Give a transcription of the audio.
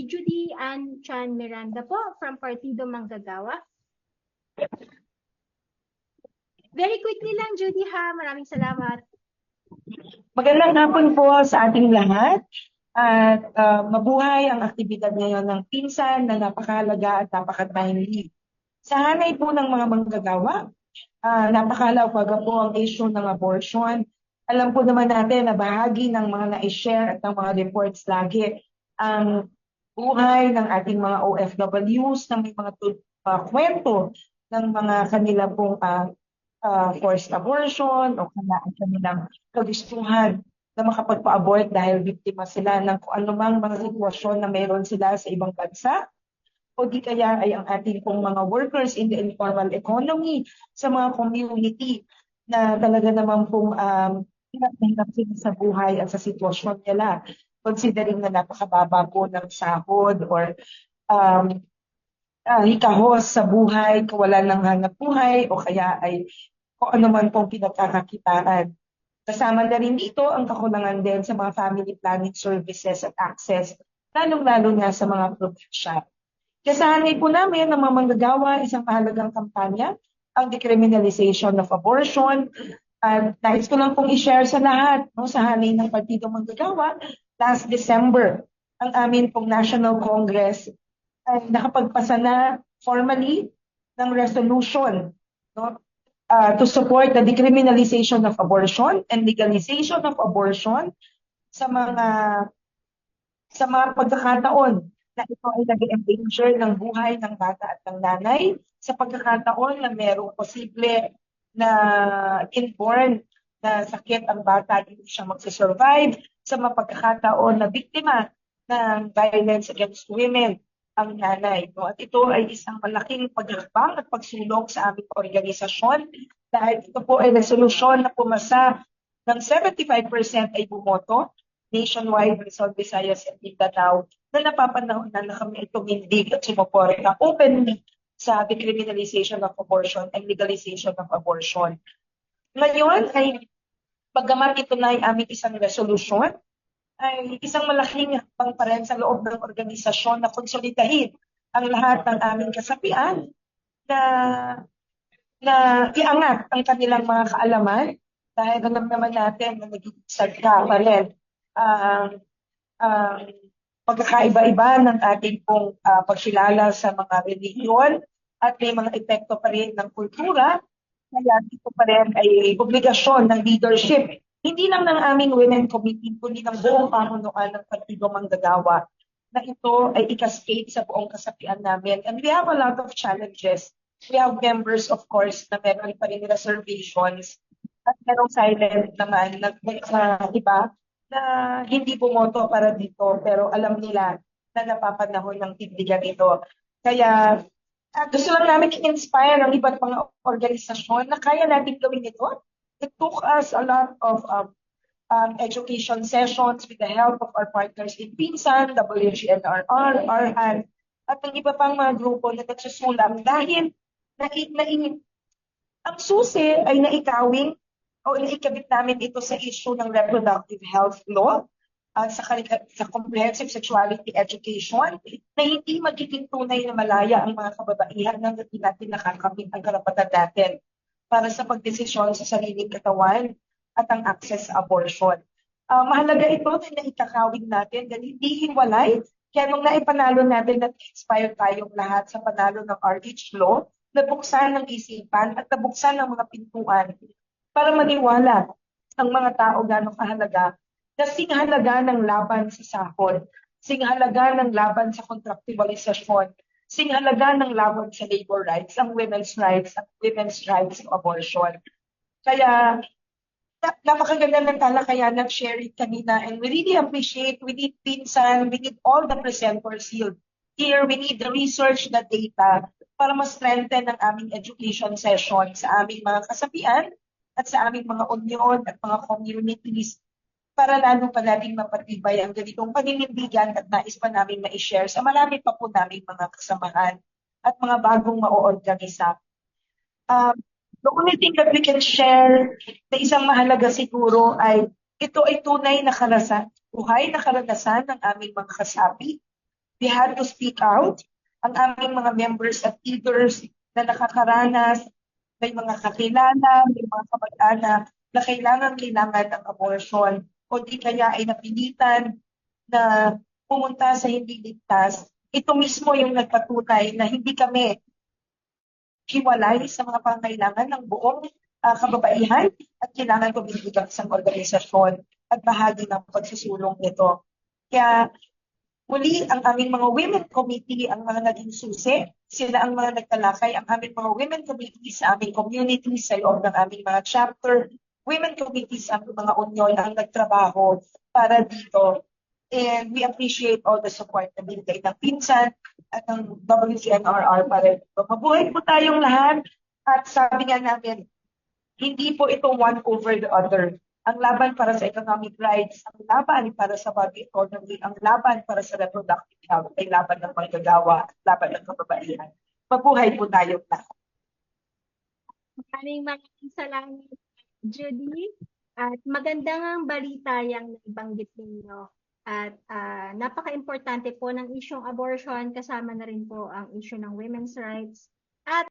si Judy Ann Chan Miranda po from Partido Manggagawa. Very quickly lang, Judy ha. Maraming salamat. Magandang hapon po sa ating lahat. At mabuhay ang aktibidad ngayon ng pinsan na napakahalaga at napakatahimik. Sa hanay po ng mga manggagawa, napakahalaga po ang issue ng abortion. Alam po naman natin na bahagi ng mga na-share at ng mga reports lagi ang buhay ng ating mga OFWs na may mga kwento ng mga kanila pong forced abortion o kanilang kagustuhan na makapagpa-abort dahil biktima sila ng kung anumang mga sitwasyon na mayroon sila sa ibang bansa o di kaya ay ang ating pong mga workers in the informal economy sa mga community na talaga naman pong hirap sila sa buhay at sa sitwasyon nila considering na napakababa po ng sahod or hikahos sa buhay, kawalan ng hanap buhay o kaya ay kung ano man pong pinagkakakitaan. Kasama na rin dito ang kakulangan din sa mga family planning services at access, lalong-lalo na sa mga probinsya. Kasahanay po namin ng mga manggagawa isang mahalagang kampanya, ang decriminalization of abortion. At nais ko lang pong i-share sa lahat, sa hanay ng Partido Manggagawa, last December, ang amin pong National Congress ay nakapagpasa na formally ng resolution to support the decriminalization of abortion and legalization of abortion sa mga pagkakataon na ito ay nag-endanger ng buhay ng bata at ng nanay, sa pagkakataon na merong posible na inborn na sakit ang bata at hindi siya magsasurvive, sa mga pagkakataon na biktima ng violence against women ang nanay. At ito ay isang malaking paghakbang at pagsulong sa aming organisasyon dahil ito po ay resolusyon na pumasa ng 75% ay bumoto nationwide, Luzon, Visayas, and Mindanao na napapanahon na kami tumindig at sumuporta openly sa decriminalization of abortion and legalization of abortion. Ngayon ay paggamat ito na ay aming isang resolusyon, ay isang malaking hakbang pa rin sa loob ng organisasyon na konsolidahin ang lahat ng aming kasapian na iangat ang kanilang mga kaalaman dahil alam naman natin na naging sagka pa rin ang pagkakaiba-iba ng ating pong pagkilala sa mga relihiyon at may mga epekto pa rin ng kultura. Kaya dito pa rin ay obligasyon ng leadership hindi lang ng aming women committee, kundi ng buong pamunuan ng Partido Manggagawa na ito ay i-cascade sa buong kasapian namin. And we have a lot of challenges. We have members, of course, na meron pa rin reservations at merong silent naman na iba na hindi bumoto para dito pero alam nila na napapanahon ng tindigan ito. Kaya gusto lang namin i-inspire ang iba't mga organisasyon na kaya natin gawin ito. It took us a lot of education sessions with the help of our partners in Pinsan, WGNRR, RHAN, at ang iba pang mga grupo na nagsusulang dahil ang susi ay naikawing o naikabit namin ito sa issue ng reproductive health law at sa comprehensive sexuality education na hindi magiging tunay na malaya ang mga kababaihan nang hindi natin nakakamit ang karapatan natin para sa pagdesisyon sa sariling katawan at ang access sa abortion. Mahalaga ito na naikakawin natin dahil hindi hiwalay. Kaya nung naipanalo natin at inspire tayong lahat sa panalo ng RH Law, nabuksan ng isipan at nabuksan ng mga pintuan para maniwala ang mga tao gano'ng kahalaga na singhalaga ng laban sa sahod, singhalaga ng laban sa kontraktualisasyon, singhalaga ng laban sa labor rights, ang women's rights at women's rights to abortion. Kaya napakaganda ng talakayan ng Sherry kanina and we really appreciate, we need Pinsan, we need all the presenters here. We need the research, the data para ma-strengthen ang aming education session sa aming mga kasapian at sa aming mga union at mga communities para lalo pa natin mapatibay ang ganitong paninindigan at nais pa namin ma-share sa marami pa po namin mga kasamahan at mga bagong ma-oorganisa. The only thing that we can share na isang mahalaga siguro ay ito ay tunay na karanasan, buhay na karanasan ng aming mga kasapi We had to speak out. Ang aming mga members at leaders na nakakaranas, may mga kakilala, may mga kamag-anak na kailangan ng abortion o di kaya ay napilitan na pumunta sa hindi ligtas. Ito mismo yung nagpatunay na hindi kami hiwalay sa mga pangailangan ng buong kababaihan at kailangan ko bibigang isang organisasyon at bahagi ng pagsusulong nito. Kaya muli, ang aming mga women committee, ang mga naging susi, sila ang mga nagtalakay, ang aming mga women committee sa aming community, sa loob ng aming mga chapter, women committees, ang mga union ang nagtrabaho para dito. And we appreciate all the support na binigay ng Pinsan at ng WCNRR para dito. Mabuhay po tayong lahat at sabi nga namin, hindi po ito one over the other. Ang laban para sa economic rights, ang laban para sa body autonomy, ang laban para sa reproductive health, ay laban ng manggagawa at laban ng kababaihan. Mabuhay po tayong lahat. Maraming salamat, Judy. At magandang balita yung nabanggit ninyo. At napaka-importante po ng isyong abortion, kasama na rin po ang issue ng women's rights. At